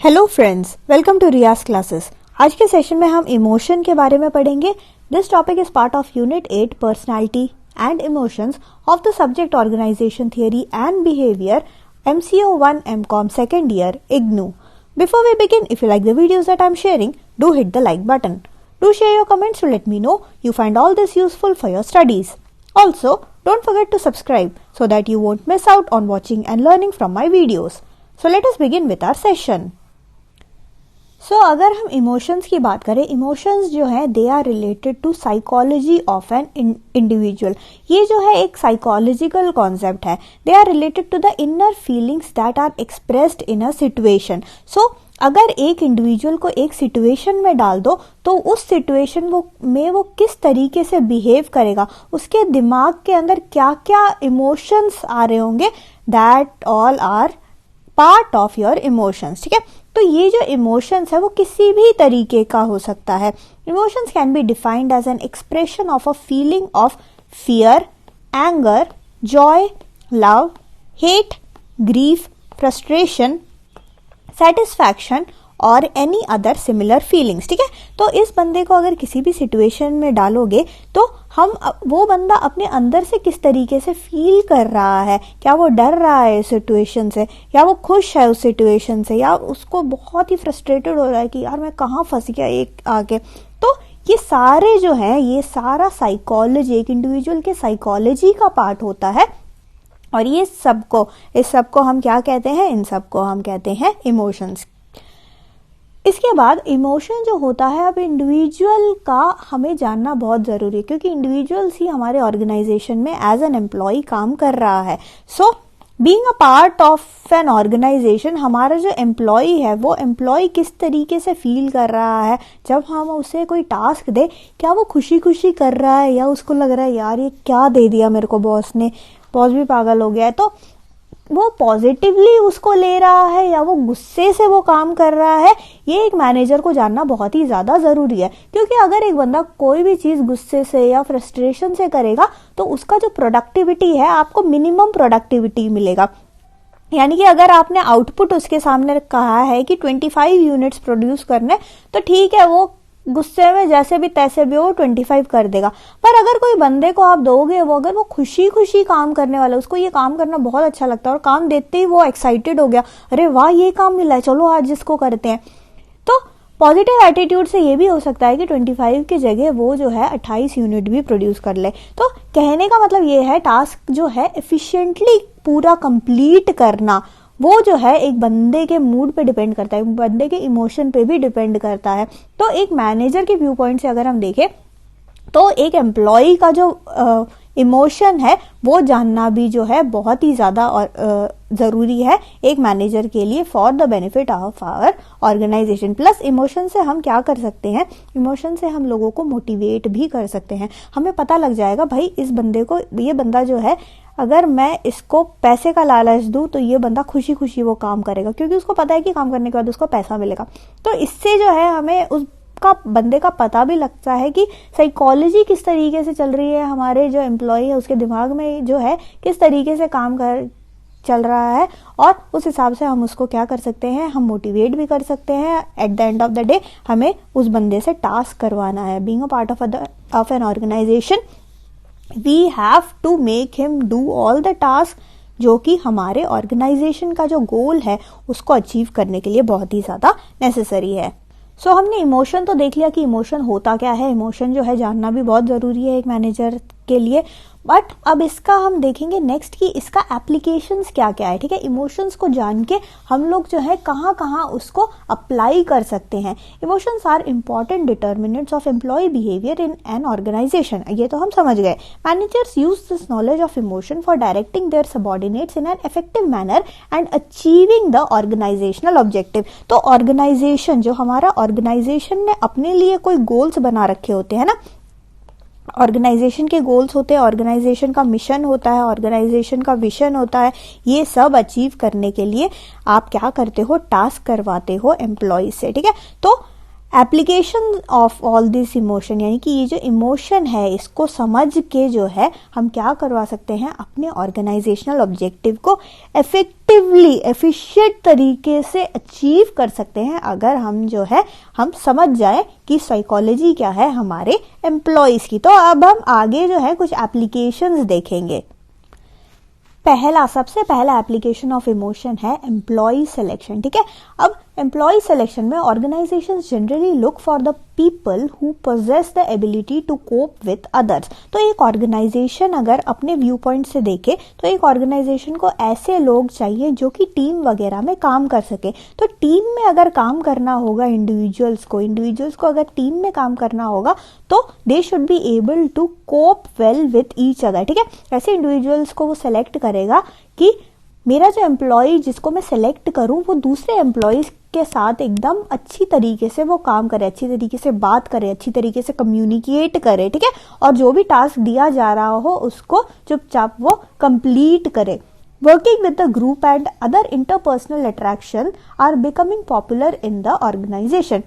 Hello friends, welcome to Riyaz classes. आज के session में हम इमोशन के बारे में पढ़ेंगे। This topic is part of unit 8 personality and emotions of the subject organization theory and behaviour MCO 1 MCOM second year IGNOU. Before we begin, if you like the videos that I'm sharing, do hit the like button. Do share your comments to let me know you find all this useful for your studies. Also, don't forget to subscribe so that you won't miss out on watching and learning from my videos. So let us begin with our session. अगर हम emotions की बात करें, emotions जो है they are related to psychology of an individual. ये जो है एक साइकोलॉजिकल कॉन्सेप्ट है। They are related to the inner feelings that are expressed in a situation. अगर एक इंडिविजुअल को एक सिचुएशन में डाल दो तो उस सिचुएशन में वो किस तरीके से बिहेव करेगा, उसके दिमाग के अंदर क्या क्या इमोशंस आ रहे होंगे, that all are part of your emotions. ठीक है, तो ये जो इमोशंस है वो किसी भी तरीके का हो सकता है। Emotions can be defined as an expression of a feeling of fear, anger, joy, love, hate, grief, frustration, satisfaction और एनी अदर सिमिलर फीलिंग्स। ठीक है, तो इस बंदे को अगर किसी भी सिचुएशन में डालोगे तो वो बंदा अपने अंदर से किस तरीके से फील कर रहा है, क्या वो डर रहा है इस सिचुएशन से, या वो खुश है उस सिचुएशन से, या उसको बहुत ही फ्रस्ट्रेटेड हो रहा है कि यार मैं कहाँ फंस गया एक आगे। तो ये सारे जो है, ये सारा साइकोलॉजी, एक इंडिविजुअल के साइकोलॉजी का पार्ट होता है। और इस सबको हम क्या कहते हैं? इन सबको हम कहते हैं इमोशंस। इसके बाद इमोशन जो होता है, अब इंडिविजुअल का हमें जानना बहुत ज़रूरी है, क्योंकि इंडिविजुअल्स ही हमारे ऑर्गेनाइजेशन में एज एन एम्प्लॉय काम कर रहा है। Being a part of an organization, हमारा जो एम्प्लॉय है वो एम्प्लॉय किस तरीके से फील कर रहा है जब हम उसे कोई टास्क दे, क्या वो खुशी खुशी कर रहा है या उसको लग रहा है यार ये क्या दे दिया मेरे को बॉस ने, बॉस भी पागल हो गया है। तो वो पॉजिटिवली उसको ले रहा है या वो गुस्से से वो काम कर रहा है, ये एक मैनेजर को जानना बहुत ही ज़्यादा ज़रूरी है। क्योंकि अगर एक बंदा कोई भी चीज़ गुस्से से या फ्रस्ट्रेशन से करेगा तो उसका जो प्रोडक्टिविटी है, आपको मिनिमम प्रोडक्टिविटी मिलेगा। यानी कि अगर आपने आउटपुट उसके सामने कहा है कि 25 यूनिट्स प्रोड्यूस करने, तो ठीक है, वो गुस्से में जैसे भी तैसे भी वो 25 कर देगा। पर अगर कोई बंदे को आप दोगे, अगर वो खुशी खुशी काम करने वाला, उसको ये काम करना बहुत अच्छा लगता है और काम देते ही वो एक्साइटेड हो गया, अरे वाह ये काम मिला है, चलो आज इसको करते हैं। तो पॉजिटिव एटीट्यूड से ये भी हो सकता है कि 25 की जगह वो जो है 28 यूनिट भी प्रोड्यूस कर ले। तो कहने का मतलब ये है, टास्क जो है एफिशिएंटली पूरा कंप्लीट करना, वो जो है एक बंदे के मूड पे डिपेंड करता है, बंदे के इमोशन पे भी डिपेंड करता है। तो एक मैनेजर के व्यू पॉइंट से अगर हम देखें तो एक एम्प्लॉय का जो इमोशन है वो जानना भी जो है बहुत ही ज़्यादा ज़रूरी है एक मैनेजर के लिए, for the benefit of our organization. Plus emotion से हम क्या कर सकते हैं, इमोशन से हम लोगों को मोटिवेट भी कर सकते हैं। हमें पता लग जाएगा भाई इस बंदे को, ये बंदा जो है, अगर मैं इसको पैसे का लालच दूं तो ये बंदा खुशी खुशी वो काम करेगा, क्योंकि उसको पता है कि काम करने के बाद उसको पैसा मिलेगा। तो इससे जो है हमें उसका बंदे का पता भी लगता है कि साइकोलॉजी किस तरीके से चल रही है, हमारे जो एम्प्लॉय है उसके दिमाग में जो है किस तरीके से काम चल रहा है, और उस हिसाब से हम उसको क्या कर सकते हैं, हम मोटिवेट भी कर सकते हैं। At the end of the day हमें उस बंदे से टास्क करवाना है। Being a part of an organization, we have to make him do all the task जो कि हमारे ऑर्गेनाइजेशन का जो गोल है उसको अचीव करने के लिए बहुत ही ज़्यादा नेसेसरी है। हमने इमोशन तो देख लिया कि इमोशन होता क्या है, इमोशन जो है जानना भी बहुत ज़रूरी है एक मैनेजर के लिए। बट अब इसका हम देखेंगे नेक्स्ट कि इसका एप्लीकेशंस क्या क्या है। ठीक है, इमोशंस को जान के हम लोग जो है कहाँ कहाँ उसको अप्लाई कर सकते हैं। Emotions are important determinants of employee behaviour in an organization, ये तो हम समझ गए। Managers use this knowledge of emotion for directing their subordinates in an effective manner and achieving the organizational objective. तो ऑर्गेनाइजेशन, जो हमारा ऑर्गेनाइजेशन ने अपने लिए कोई गोल्स बना रखे होते हैं ना, ऑर्गेनाइजेशन के गोल्स होते हैं, ऑर्गेनाइजेशन का मिशन होता है, ऑर्गेनाइजेशन का विजन होता है, ये सब अचीव करने के लिए आप क्या करते हो, टास्क करवाते हो एम्प्लॉय से। ठीक है, तो application of all this emotion, यानी कि ये जो इमोशन है इसको समझ के जो है हम क्या करवा सकते हैं, अपने ऑर्गेनाइजेशनल ऑब्जेक्टिव को इफेक्टिवली एफिशिएंट तरीके से अचीव कर सकते हैं, अगर हम जो है हम समझ जाए कि साइकोलॉजी क्या है हमारे एम्प्लॉयज की। तो अब हम आगे जो है कुछ एप्लीकेशंस देखेंगे। सबसे पहला एप्लीकेशन ऑफ इमोशन है एम्प्लॉय सिलेक्शन। ठीक है, अब एम्प्लॉय सिलेक्शन में organizations generally look for the people who possess the ability to cope with others. तो एक ऑर्गेनाइजेशन अगर अपने व्यू पॉइंट से देखे तो एक ऑर्गेनाइजेशन को ऐसे लोग चाहिए जो कि टीम वगैरह में काम कर सके। तो टीम में अगर काम करना होगा इंडिविजुअल्स को अगर टीम में काम करना होगा तो they should be able to cope well with each other. ठीक है, ऐसे इंडिविजुअल्स को वो सेलेक्ट करेगा कि मेरा जो एम्प्लॉय जिसको मैं सेलेक्ट करूं वो दूसरे एम्प्लॉयज के साथ एकदम अच्छी तरीके से वो काम करे, अच्छी तरीके से बात करे, अच्छी तरीके से कम्युनिकेट करे। ठीक है, और जो भी टास्क दिया जा रहा हो उसको चुपचाप वो कंप्लीट करे। Working with the group and other interpersonal attraction are becoming popular in the organization.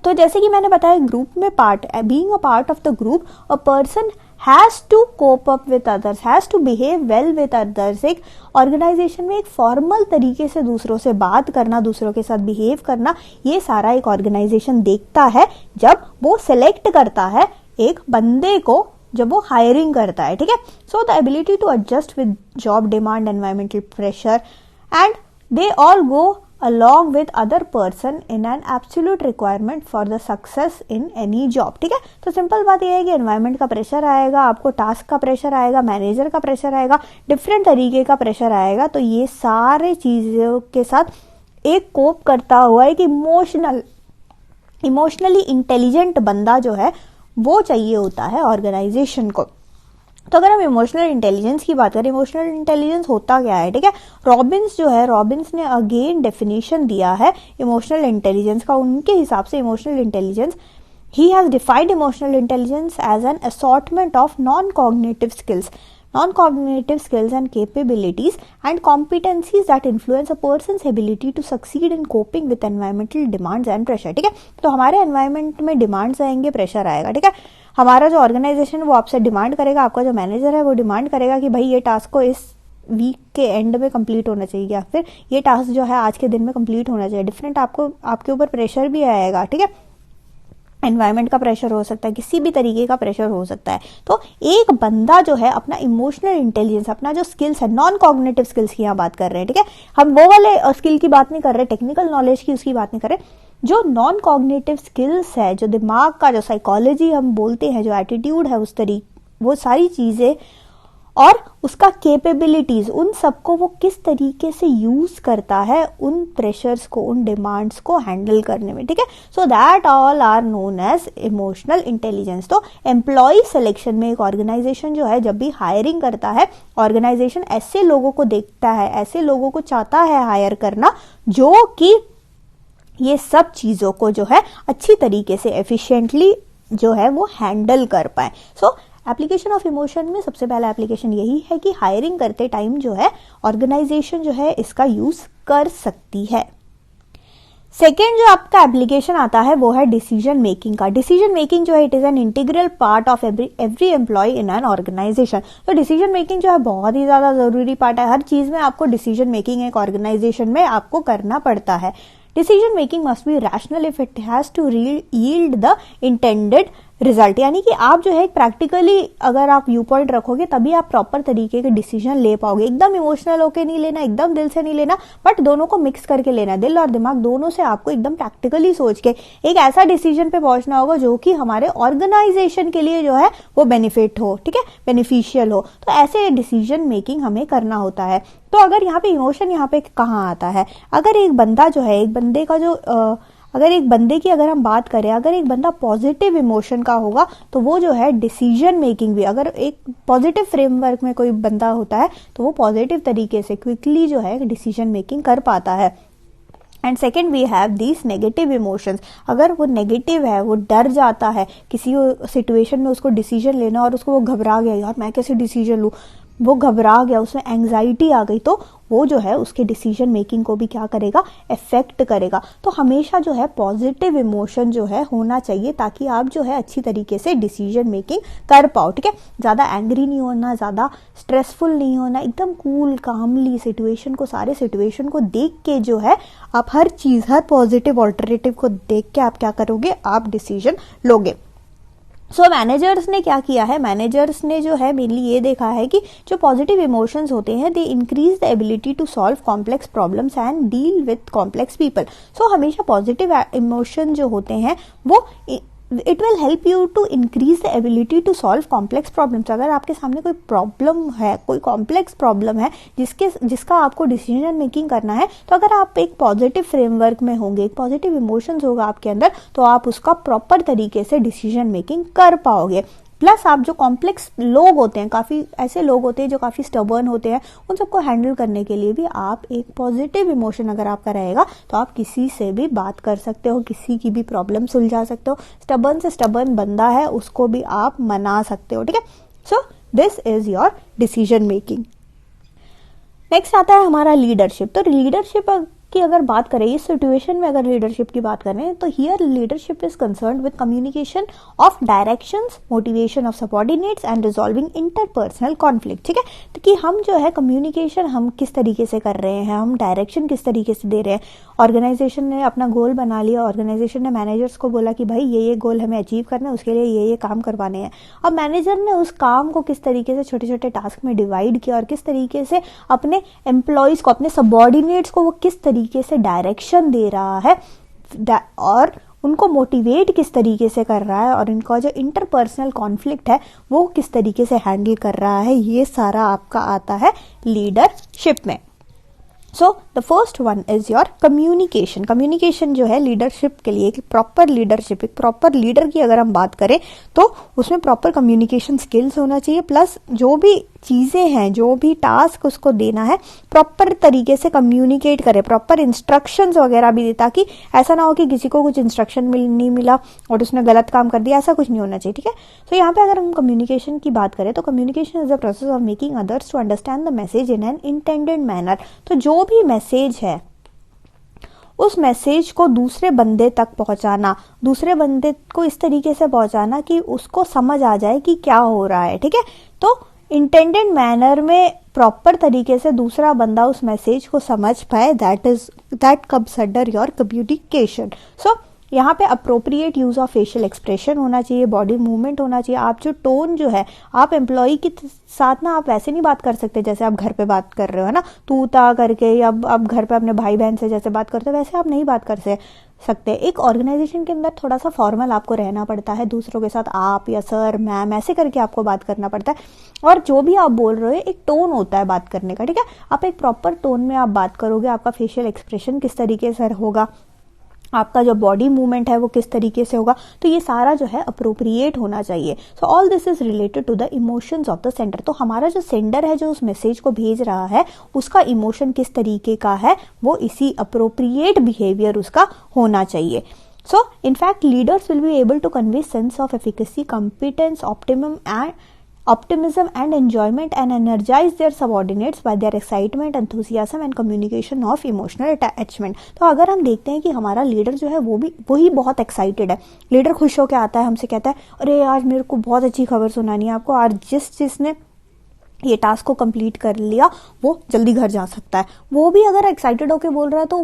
तो जैसे कि मैंने बताया, ग्रुप में being a part of the group, a person has to cope up with others, has to behave well with others। एक organisation में एक formal तरीके से दूसरों से बात करना, दूसरों के साथ बिहेव करना, ये सारा एक ऑर्गेनाइजेशन देखता है जब वो सिलेक्ट करता है एक बंदे को, जब वो हायरिंग करता है। ठीक है, so the ability to adjust with job demand, environmental pressure and they all go along with other person in an absolute requirement for the success in any job। ठीक है, तो सिंपल बात यह है कि एनवायरमेंट का प्रेशर आएगा, आपको टास्क का प्रेशर आएगा, मैनेजर का प्रेशर आएगा, डिफरेंट तरीके का प्रेशर आएगा। तो ये सारे चीजों के साथ एक कोप करता हुआ एक इमोशनली इंटेलिजेंट बंदा जो है वो चाहिए होता है ऑर्गेनाइजेशन को। तो अगर हम इमोशनल इंटेलिजेंस की बात करें, इमोशनल इंटेलिजेंस होता क्या है? ठीक है, रॉबिन्स ने अगेन डेफिनेशन दिया है इमोशनल इंटेलिजेंस का। उनके हिसाब से emotional intelligence, he has defined emotional intelligence as an assortment of non-cognitive skills and capabilities and competencies that influence a person's ability to succeed in coping with environmental demands and pressure। ठीक है, तो हमारे environment में demands आएंगे, pressure आएगा। ठीक है, हमारा जो ऑर्गेनाइजेशन वो आपसे डिमांड करेगा, आपका जो मैनेजर है वो डिमांड करेगा कि भाई ये टास्क को इस वीक के एंड में कंप्लीट होना चाहिए, या फिर ये टास्क जो है आज के दिन में कंप्लीट होना चाहिए। डिफरेंट आपके ऊपर प्रेशर भी आएगा। ठीक है, एनवायरमेंट का प्रेशर हो सकता है, किसी भी तरीके का प्रेशर हो सकता है। तो एक बंदा जो है अपना इमोशनल इंटेलिजेंस, अपना जो स्किल्स है, नॉन कॉग्निटिव स्किल्स की यहाँ बात कर रहे हैं। ठीक है, हम वो वाले स्किल की बात नहीं कर रहे, टेक्निकल नॉलेज की उसकी बात नहीं कर रहे। जो नॉन कॉग्निटिव स्किल्स है, जो दिमाग का, जो साइकोलॉजी हम बोलते हैं, जो एटीट्यूड है, वो सारी चीजें और उसका कैपेबिलिटीज, उन सबको वो किस तरीके से यूज करता है उन प्रेशर्स को, उन डिमांड्स को हैंडल करने में। ठीक है, so that all are known as emotional intelligence. तो एम्प्लॉय सिलेक्शन में एक ऑर्गेनाइजेशन जो है जब भी हायरिंग करता है, ऑर्गेनाइजेशन ऐसे लोगों को देखता है, ऐसे लोगों को चाहता है हायर करना जो कि ये सब चीजों को जो है अच्छी तरीके से एफिशिएंटली जो है वो हैंडल कर पाए। सो एप्लीकेशन ऑफ इमोशन में सबसे पहला एप्लीकेशन यही है कि हायरिंग करते टाइम जो है ऑर्गेनाइजेशन जो है इसका यूज कर सकती है। सेकेंड जो आपका एप्लीकेशन आता है वो है डिसीजन मेकिंग का। डिसीजन मेकिंग जो है it is an integral part of every employ in an organisation. तो डिसीजन मेकिंग जो है बहुत ही ज्यादा जरूरी पार्ट है। हर चीज में आपको डिसीजन मेकिंग एक ऑर्गेनाइजेशन में आपको करना पड़ता है। Decision making must be rational if it has to yield the intended result. यानी कि आप जो है प्रैक्टिकली अगर आप व्यू पॉइंट रखोगे तभी आप प्रॉपर तरीके के डिसीजन ले पाओगे। एकदम इमोशनल होके नहीं लेना, एकदम दिल से नहीं लेना, बट दोनों को मिक्स करके लेना। दिल और दिमाग दोनों से आपको एकदम प्रैक्टिकली सोच के एक ऐसा डिसीजन पे पहुंचना होगा जो कि हमारे ऑर्गेनाइजेशन के लिए जो है वो बेनिफिट हो, ठीक है, बेनिफिशियल हो। तो ऐसे डिसीजन मेकिंग हमें करना होता है। तो अगर यहाँ पे इमोशन यहाँ पे कहाँ आता है? अगर एक बंदा जो है, एक बंदे का जो अगर एक बंदे की अगर हम बात करें, अगर एक बंदा पॉजिटिव इमोशन का होगा तो वो जो है डिसीजन मेकिंग भी, अगर एक पॉजिटिव फ्रेमवर्क में कोई बंदा होता है तो वो पॉजिटिव तरीके से क्विकली जो है डिसीजन मेकिंग कर पाता है। And second we have these negative emotions. अगर वो नेगेटिव है, वो डर जाता है किसी सिचुएशन में उसको डिसीजन लेना और उसको वो घबरा गया, यार मैं कैसे डिसीजन लूँ, वो घबरा गया, उसमें एंग्जाइटी आ गई, तो वो जो है उसके डिसीजन मेकिंग को भी क्या करेगा, इफेक्ट करेगा। तो हमेशा जो है पॉजिटिव इमोशन जो है होना चाहिए ताकि आप जो है अच्छी तरीके से डिसीजन मेकिंग कर पाओ, ठीक है। ज़्यादा एंग्री नहीं होना, ज़्यादा स्ट्रेसफुल नहीं होना, एकदम कूल कामली सिचुएशन को, सारे सिचुएशन को देख के जो है आप हर चीज़, हर पॉजिटिव ऑल्टरनेटिव को देख के आप क्या करोगे, आप डिसीजन लोगे। सो मैनेजर्स ने क्या किया है, मैनेजर्स ने जो है मेनली ये देखा है कि जो पॉजिटिव इमोशंस होते हैं they increase the ability to solve complex problems and deal with complex people. So हमेशा पॉजिटिव इमोशन जो होते हैं वो it will help you to increase the ability to solve complex problems. अगर आपके सामने कोई प्रॉब्लम है, कोई कॉम्प्लेक्स प्रॉब्लम है जिसका आपको डिसीजन मेकिंग करना है, तो अगर आप एक पॉजिटिव फ्रेमवर्क में होंगे, एक पॉजिटिव इमोशंस होगा आपके अंदर, तो आप उसका प्रॉपर तरीके से डिसीजन मेकिंग कर पाओगे। प्लस आप जो कॉम्प्लेक्स लोग होते हैं, काफ़ी ऐसे लोग होते हैं जो काफ़ी स्टबर्न होते हैं, उन सबको हैंडल करने के लिए भी आप एक पॉजिटिव इमोशन अगर आपका रहेगा तो आप किसी से भी बात कर सकते हो, किसी की भी प्रॉब्लम सुलझा सकते हो। स्टबर्न से स्टबर्न बंदा है उसको भी आप मना सकते हो, ठीक है। So this is your decision making. Next आता है हमारा लीडरशिप। तो लीडरशिप की अगर बात करें, इस सिचुएशन में अगर लीडरशिप की बात करें तो here leadership is concerned with communication of directions, motivation of subordinates and resolving interpersonal conflict, ठीक है। तो कि हम जो है कम्युनिकेशन हम किस तरीके से कर रहे हैं, हम डायरेक्शन किस तरीके से दे रहे हैं। ऑर्गेनाइजेशन ने अपना गोल बना लिया, ऑर्गेनाइजेशन ने मैनेजर्स को बोला कि भाई ये गोल हमें अचीव करना है, उसके लिए ये काम करवाने हैं। अब मैनेजर ने उस काम को किस तरीके से छोटे छोटे टास्क में डिवाइड किया और किस तरीके से अपने एम्प्लॉयज को, अपने सबऑर्डिनेट्स को वो किस तरीके से डायरेक्शन दे रहा है और उनको मोटिवेट किस तरीके से कर रहा है, और इनका जो इंटरपर्सनल कॉन्फ्लिक्ट है वो किस तरीके से हैंडल कर रहा है, ये सारा आपका आता है लीडरशिप में। So the first one is your communication. Communication जो है लीडरशिप के लिए, प्रॉपर लीडरशिप, एक प्रॉपर लीडर की अगर हम बात करें तो उसमें प्रॉपर कम्युनिकेशन स्किल्स होना चाहिए। प्लस जो भी चीज़ें हैं, जो भी टास्क उसको देना है, प्रॉपर तरीके से कम्युनिकेट करे, प्रॉपर इंस्ट्रक्शंस वगैरह भी दे, ताकि ऐसा ना हो कि किसी को कुछ इंस्ट्रक्शन नहीं मिला और उसने गलत काम कर दिया, ऐसा कुछ नहीं होना चाहिए, ठीक है। तो यहाँ पे अगर हम कम्युनिकेशन की बात करें तो communication is the process of making others to understand the message in an intended manner. तो जो भी मैसेज है उस मैसेज को दूसरे बंदे तक पहुंचाना, दूसरे बंदे को इस तरीके से पहुंचाना कि उसको समझ आ जाए कि क्या हो रहा है, ठीक है। तो इंटेंडेड मैनर में प्रॉपर तरीके से दूसरा बंदा उस मैसेज को समझ पाए, that comes under your communication. So यहाँ पे appropriate use of facial expression होना चाहिए, बॉडी मूवमेंट होना चाहिए। आप जो टोन जो है, आप एम्प्लॉय के साथ ना आप वैसे नहीं बात कर सकते जैसे आप घर पे बात कर रहे हो, है ना, तू ता करके, या आप घर पे अपने भाई बहन से जैसे बात करते हो वैसे आप नहीं बात कर सकते। एक ऑर्गेनाइजेशन के अंदर थोड़ा सा फॉर्मल आपको रहना पड़ता है, दूसरों के साथ आप या सर मैम ऐसे करके आपको बात करना पड़ता है। और जो भी आप बोल रहे हो एक टोन होता है बात करने का, ठीक है। आप एक प्रॉपर टोन में आप बात करोगे, आपका फेशियल एक्सप्रेशन किस तरीके से होगा, आपका जो बॉडी मूवमेंट है वो किस तरीके से होगा, तो ये सारा जो है अप्रोप्रिएट होना चाहिए। So all this is related to the emotions of the sender. तो हमारा जो सेंडर है जो उस मैसेज को भेज रहा है उसका इमोशन किस तरीके का है, वो इसी अप्रोप्रिएट बिहेवियर उसका होना चाहिए। So in fact leaders will be able to convey sense of efficacy, competence, optimism and enjoyment and energize their subordinates by their excitement, enthusiasm and communication of emotional attachment। तो अगर हम देखते हैं कि हमारा लीडर जो है वही बहुत एक्साइटेड है, लीडर खुश होकर आता है, हमसे कहता है अरे आज मेरे को बहुत अच्छी खबर सुनानी है आपको, आज जिसने ये टास्क को कंप्लीट कर लिया वो जल्दी घर जा सकता है, वो भी अगर एक्साइटेड होके बोल रहा है तो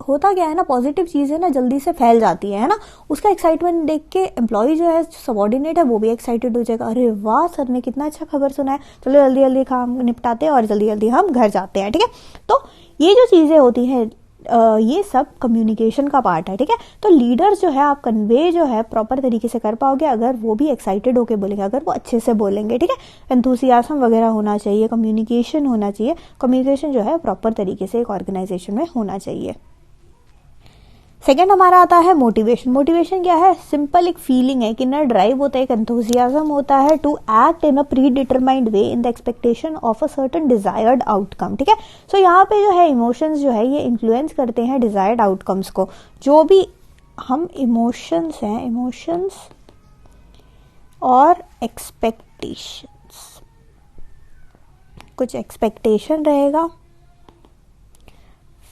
होता क्या है ना, पॉजिटिव चीज़ें ना जल्दी से फैल जाती है ना। उसका एक्साइटमेंट देख के एम्प्लॉय जो है, सबऑर्डिनेट है, वो भी एक्साइटेड हो जाएगा, अरे वाह सर ने कितना अच्छा खबर सुना है, चलो जल्दी जल्दी काम निपटाते हैं और जल्दी जल्दी हम घर जाते हैं, ठीक है। तो ये जो चीज़ें होती हैं ये सब कम्युनिकेशन का पार्ट है, ठीक है। तो लीडर जो है आप कन्वे जो है प्रॉपर तरीके से कर पाओगे अगर वो भी एक्साइटेड होके बोलेंगे, अगर वो अच्छे से बोलेंगे, ठीक है। एंथुसियाज्म वगैरह होना चाहिए, कम्युनिकेशन होना चाहिए, कम्युनिकेशन जो है प्रॉपर तरीके से एक ऑर्गेनाइजेशन में होना चाहिए। सेकेंड हमारा आता है मोटिवेशन। मोटिवेशन क्या है, सिंपल एक फीलिंग है, एक इनर ड्राइव होता है, एक एंथुसियाज्म होता है to act in a predetermined way in the expectation of a certain desired outcome, ठीक है। सो यहाँ पे जो है इमोशंस जो है ये इन्फ्लुएंस करते हैं डिजायर्ड आउटकम्स को। जो भी हम इमोशंस हैं, इमोशंस और एक्सपेक्टेशंस, कुछ एक्सपेक्टेशन रहेगा,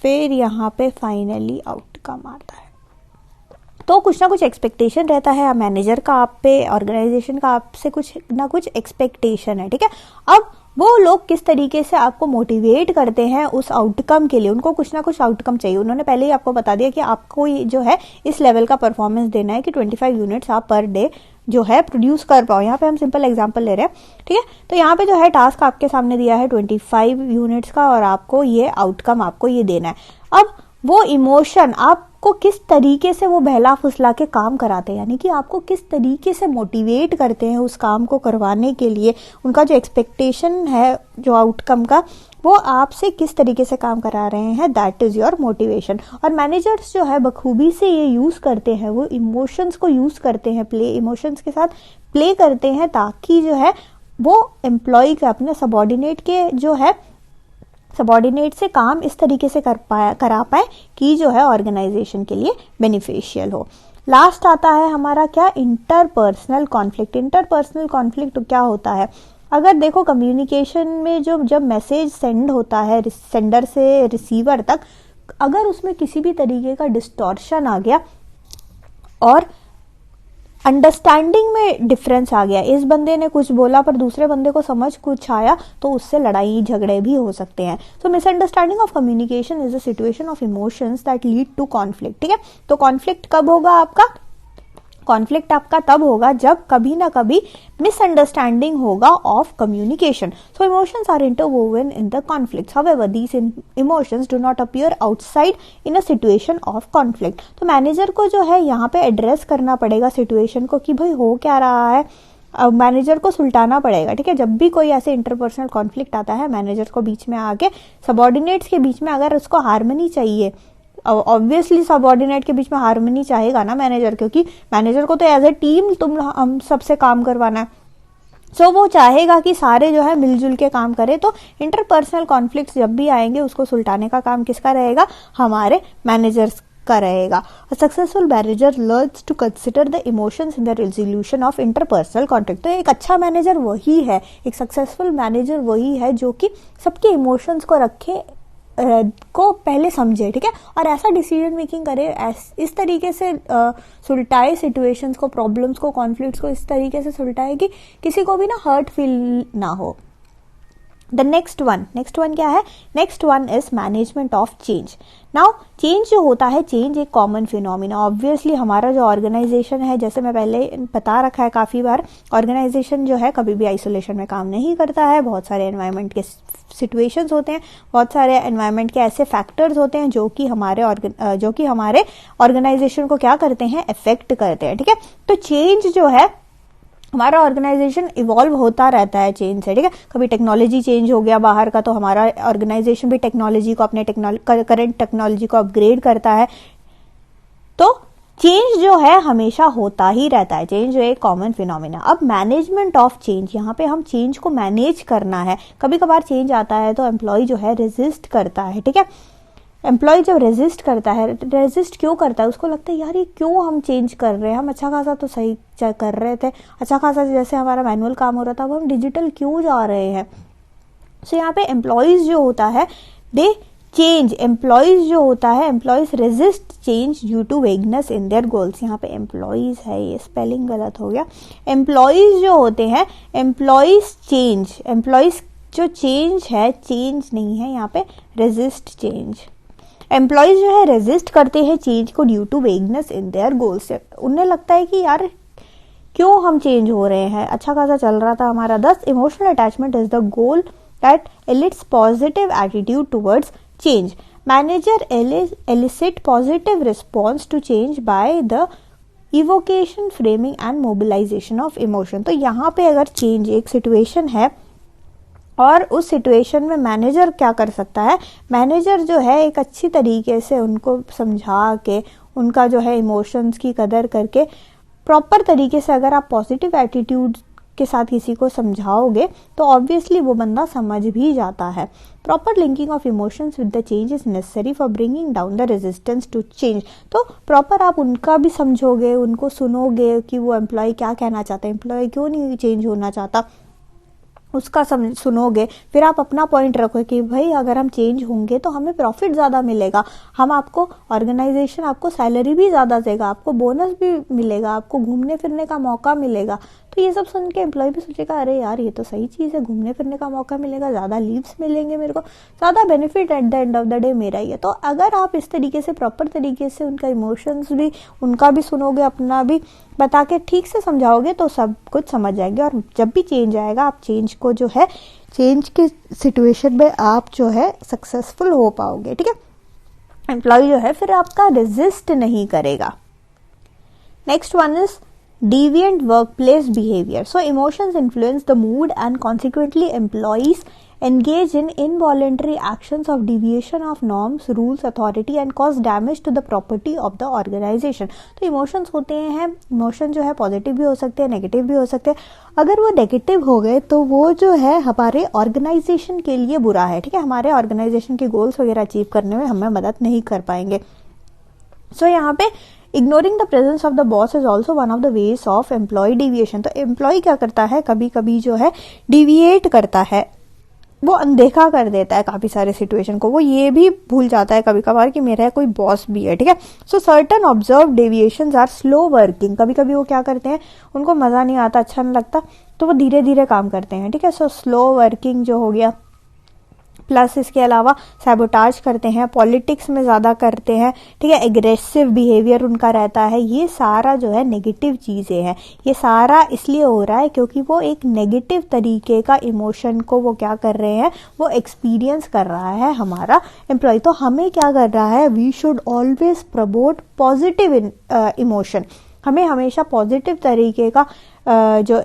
फिर यहाँ पे फाइनली आउटकम आता है। तो कुछ ना कुछ एक्सपेक्टेशन रहता है मैनेजर का आप पे, ऑर्गेनाइजेशन का आपसे कुछ ना कुछ एक्सपेक्टेशन है, ठीक है। अब वो लोग किस तरीके से आपको मोटिवेट करते हैं उस आउटकम के लिए, उनको कुछ ना कुछ आउटकम चाहिए। उन्होंने पहले ही आपको बता दिया कि आपको जो है इस लेवल का परफॉर्मेंस देना है कि 25 यूनिट्स आप पर डे जो है प्रोड्यूस कर पाओ। यहाँ पे हम सिंपल एग्जांपल ले रहे हैं, ठीक है। तो यहाँ पे जो है टास्क आपके सामने दिया है 25 यूनिट्स का और आपको ये आउटकम आपको ये देना है। अब वो इमोशन आपको किस तरीके से वो बहला फुसला के काम कराते हैं, यानी कि आपको किस तरीके से मोटिवेट करते हैं उस काम को करवाने के लिए, उनका जो एक्सपेक्टेशन है जो आउटकम का, वो आपसे किस तरीके से काम करा रहे हैं, दैट इज योर मोटिवेशन। और मैनेजर्स जो है बखूबी से ये यूज करते हैं, वो इमोशंस को यूज करते हैं, इमोशंस के साथ प्ले करते हैं, ताकि जो है वो एम्प्लॉय के अपने सबॉर्डिनेट के जो है सबॉर्डिनेट से काम इस तरीके से करा पाए कि जो है ऑर्गेनाइजेशन के लिए बेनिफिशियल हो। लास्ट आता है हमारा क्या, इंटरपर्सनल कॉन्फ्लिक्ट। इंटरपर्सनल कॉन्फ्लिक्ट क्या होता है, अगर देखो कम्युनिकेशन में जब मैसेज सेंड होता है सेंडर से रिसीवर तक, अगर उसमें किसी भी तरीके का डिस्टॉर्शन आ गया और अंडरस्टैंडिंग में डिफरेंस आ गया, इस बंदे ने कुछ बोला पर दूसरे बंदे को समझ कुछ आया, तो उससे लड़ाई झगड़े भी हो सकते हैं। So misunderstanding of communication is a situation of emotions that lead to conflict, ठीक है। तो कॉन्फ्लिक्ट कब होगा आपका, कॉन्फ्लिक्ट आपका तब होगा जब कभी ना कभी मिसअंडरस्टैंडिंग होगा of communication. So emotions are interwoven in the conflicts, however these emotions do not appear outside in a situation of conflict. तो मैनेजर को जो है यहाँ पे एड्रेस करना पड़ेगा सिचुएशन को कि भाई हो क्या रहा है, अब मैनेजर को सुलटाना पड़ेगा, ठीक है। जब भी कोई ऐसे इंटरपर्सनल कॉन्फ्लिक्ट आता है, मैनेजर को बीच में आके सबॉर्डिनेट्स के बीच में अगर उसको हार्मनी चाहिए, ऑब्वियसली सबॉर्डिनेट के बीच में हार्मनी चाहेगा ना मैनेजर, क्योंकि मैनेजर को तो एज ए टीम हम सबसे काम करवाना है। सो वो चाहेगा कि सारे जो है मिलजुल के काम करें। तो इंटरपर्सनल कॉन्फ्लिक्ट्स जब भी आएंगे उसको सुलटाने का काम किसका रहेगा, हमारे मैनेजर्स का रहेगा। A successful manager learns to consider the emotions in the resolution of interpersonal conflict। तो एक अच्छा मैनेजर वही है, एक सक्सेसफुल मैनेजर वही है जो कि सबके इमोशंस को रखे को पहले समझे, ठीक है, और ऐसा डिसीजन मेकिंग करे, इस तरीके से सुलटाए सिचुएशंस को, प्रॉब्लम्स को, कॉन्फ्लिक्ट्स को इस तरीके से सुलटाए कि किसी को भी ना हर्ट फील ना हो। द नेक्स्ट वन क्या है, next one is management of change. Now change जो होता है, चेंज एक कॉमन फिनोमिना। ऑब्वियसली हमारा जो ऑर्गेनाइजेशन है, जैसे मैं पहले बता रखा है काफी बार, ऑर्गेनाइजेशन जो है कभी भी आइसोलेशन में काम नहीं करता है। बहुत सारे एनवायरनमेंट के सिचुएशंस होते हैं, बहुत सारे एनवायरनमेंट के ऐसे फैक्टर्स होते हैं जो कि हमारे ऑर्गेनाइजेशन को क्या करते हैं, इफेक्ट करते हैं, ठीक है। तो चेंज जो है, हमारा ऑर्गेनाइजेशन इवॉल्व होता रहता है चेंज से, ठीक है। कभी टेक्नोलॉजी चेंज हो गया बाहर का, तो हमारा ऑर्गेनाइजेशन भी टेक्नोलॉजी को, अपने करंट टेक्नोलॉजी को अपग्रेड करता है। तो चेंज जो है हमेशा होता ही रहता है, चेंज जो एक कॉमन फिनोमिना। अब मैनेजमेंट ऑफ चेंज, यहाँ पे हम चेंज को मैनेज करना है। कभी कभार चेंज आता है तो एम्प्लॉय जो है रेजिस्ट करता है, ठीक है। एम्प्लॉय जब रेजिस्ट करता है, रेजिस्ट क्यों करता है, उसको लगता है यार ये क्यों हम चेंज कर रहे हैं, हम अच्छा खासा तो सही कर रहे थे, अच्छा खासा जैसे हमारा मैनुअल काम हो रहा था, अब हम डिजिटल क्यों जा रहे हैं। सो यहाँ पे एम्प्लॉयज जो होता है, दे चेंज, एम्प्लॉयज जो होता है, employees resist change due to vagueness in their goals. यहाँ पे एम्प्लॉयज है, ये स्पेलिंग गलत हो गया। एम्प्लॉयज जो होते हैं, एम्प्लॉयज चेंज, एम्प्लॉयज जो चेंज है, चेंज नहीं है यहाँ पे, रेजिस्ट चेंज। एम्प्लॉयज जो है रेजिस्ट करते हैं चेंज को due to vagueness in their goals. उन्हें लगता है कि यार क्यों हम चेंज हो रहे हैं, अच्छा खासा चल रहा था हमारा। दस emotional attachment is the goal that elites positive attitude towards change. Manager elicit positive response to change by the evocation, framing and mobilization of emotion। तो यहाँ पे अगर चेंज एक सिचुएशन है और उस सिचुएशन में मैनेजर क्या कर सकता है, मैनेजर जो है एक अच्छी तरीके से उनको समझा के, उनका जो है इमोशंस की कदर करके, प्रॉपर तरीके से अगर आप पॉजिटिव एटीट्यूड के साथ किसी को समझाओगे तो ऑब्वियसली वो बंदा समझ भी जाता है। Proper linking of emotions with the change is necessary for bringing down the resistance to change. तो प्रॉपर आप उनका भी समझोगे, उनको सुनोगे कि वो एम्प्लॉय क्या कहना चाहता है, एम्प्लॉय क्यों नहीं चेंज होना चाहता, उसका सुनोगे, फिर आप अपना पॉइंट रखो कि भाई अगर हम चेंज होंगे तो हमें प्रॉफिट ज़्यादा मिलेगा, हम आपको ऑर्गेनाइजेशन आपको सैलरी भी ज़्यादा देगा, आपको बोनस भी मिलेगा, आपको घूमने फिरने का मौका मिलेगा। तो ये सब सुन के एम्प्लॉय भी सोचेगा अरे यार ये तो सही चीज़ है, घूमने फिरने का मौका मिलेगा, ज़्यादा लीव्स मिलेंगे, मेरे को ज़्यादा benefit eight the end of the day मेरा ही है। तो अगर आप इस तरीके से प्रॉपर तरीके से उनका इमोशंस भी उनका भी सुनोगे, अपना भी बता के ठीक से समझाओगे तो सब कुछ समझ जाएंगे। और जब भी चेंज आएगा आप चेंज को जो है चेंज के सिचुएशन में आप जो है सक्सेसफुल हो पाओगे। ठीक है, एम्प्लॉय जो है फिर आपका रेजिस्ट नहीं करेगा। Next one is deviant workplace behavior. So emotions influence the mood and consequently employees engage in involuntary actions of deviation of norms, rules, authority and cause damage to the property of the organization. तो emotions होते हैं, emotion जो है positive भी हो सकते हैं, negative भी हो सकते हैं। अगर वो नेगेटिव हो गए तो वो जो है हमारे ऑर्गेनाइजेशन के लिए बुरा है। ठीक है, हमारे ऑर्गेनाइजेशन के गोल्स वगैरह अचीव करने में हमें मदद नहीं कर पाएंगे। सो यहाँ पे ignoring the presence of the boss is also one of the ways of employ deviation. तो एम्प्लॉय क्या करता है, कभी कभी जो है डिविएट करता है, वो अनदेखा कर देता है काफी सारे सिचुएशन को, वो ये भी भूल जाता है कभी कभार कि मेरा कोई बॉस भी है। ठीक है, so certain observe deviations are slow working. कभी कभी वो क्या करते हैं, उनको मजा नहीं आता, अच्छा नहीं लगता, तो वो धीरे धीरे काम करते हैं। ठीक है, सो स्लो वर्किंग जो हो गया, प्लस इसके अलावा सैबोटाज करते हैं, पॉलिटिक्स में ज़्यादा करते हैं। ठीक है, एग्रेसिव बिहेवियर उनका रहता है। ये सारा जो है नेगेटिव चीज़ें हैं। ये सारा इसलिए हो रहा है क्योंकि वो एक नेगेटिव तरीके का इमोशन को वो क्या कर रहे हैं, वो एक्सपीरियंस कर रहा है हमारा एम्प्लॉय। तो हमें क्या कर रहा है, we should always promote positive emotion. हमें हमेशा पॉजिटिव तरीके का जो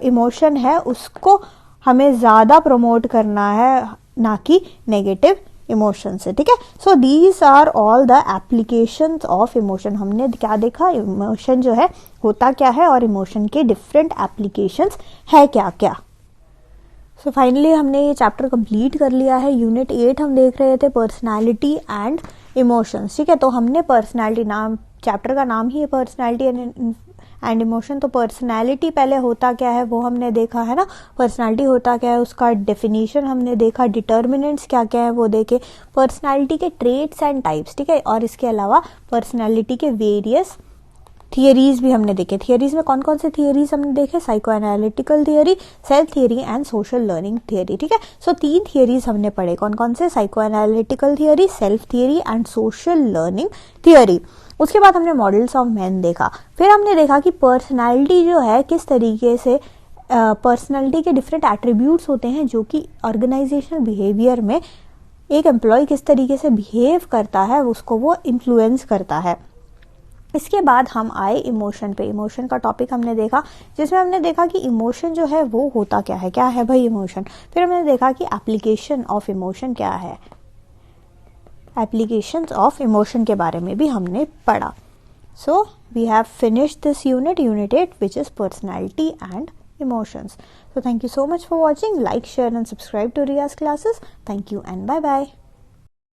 इमोशन है उसको हमें ज़्यादा प्रमोट करना है, ना कि नेगेटिव इमोशन से। ठीक है, so these are all the applications of emotion. हमने क्या देखा, इमोशन जो है होता क्या है और इमोशन के डिफरेंट एप्लीकेशंस है क्या क्या। सो फाइनली हमने ये चैप्टर कंप्लीट कर लिया है। यूनिट 8 हम देख रहे थे पर्सनालिटी एंड इमोशंस। ठीक है, तो हमने पर्सनालिटी, नाम चैप्टर का नाम ही है पर्सनालिटी एंड इमोशन। तो पर्सनालिटी पहले होता क्या है वो हमने देखा है ना, पर्सनालिटी होता क्या है उसका डेफिनेशन हमने देखा, डिटर्मिनेंट्स क्या क्या है वो देखे, पर्सनालिटी के ट्रेट्स एंड टाइप्स। ठीक है, और इसके अलावा पर्सनालिटी के वेरियस थियरीज भी हमने देखे। थियरीज में कौन कौन से थियरीज हमने देखे, psycho analytical theory, self theory and social learning theory. ठीक है, सो 3 थियरीज हमने पढ़े, कौन कौन से, psycho analytical theory, self theory and social learning theory. उसके बाद हमने मॉडल्स ऑफ मैन देखा। फिर हमने देखा कि पर्सनालिटी जो है किस तरीके से, पर्सनालिटी के डिफरेंट एट्रीब्यूट्स होते हैं जो कि ऑर्गेनाइजेशनल बिहेवियर में एक एम्प्लॉय किस तरीके से बिहेव करता है उसको वो इन्फ्लुएंस करता है। इसके बाद हम आए इमोशन पे। इमोशन का टॉपिक हमने देखा, जिसमें हमने देखा कि इमोशन जो है वो होता क्या है भाई इमोशन। फिर हमने देखा कि एप्लीकेशन ऑफ इमोशन क्या है, एप्लीकेशंस ऑफ इमोशन के बारे में भी हमने पढ़ा। So we have finished this unit 8 which is personality and emotions. So thank you so much for watching. Like, share and subscribe to Riya's classes. Thank you and bye bye.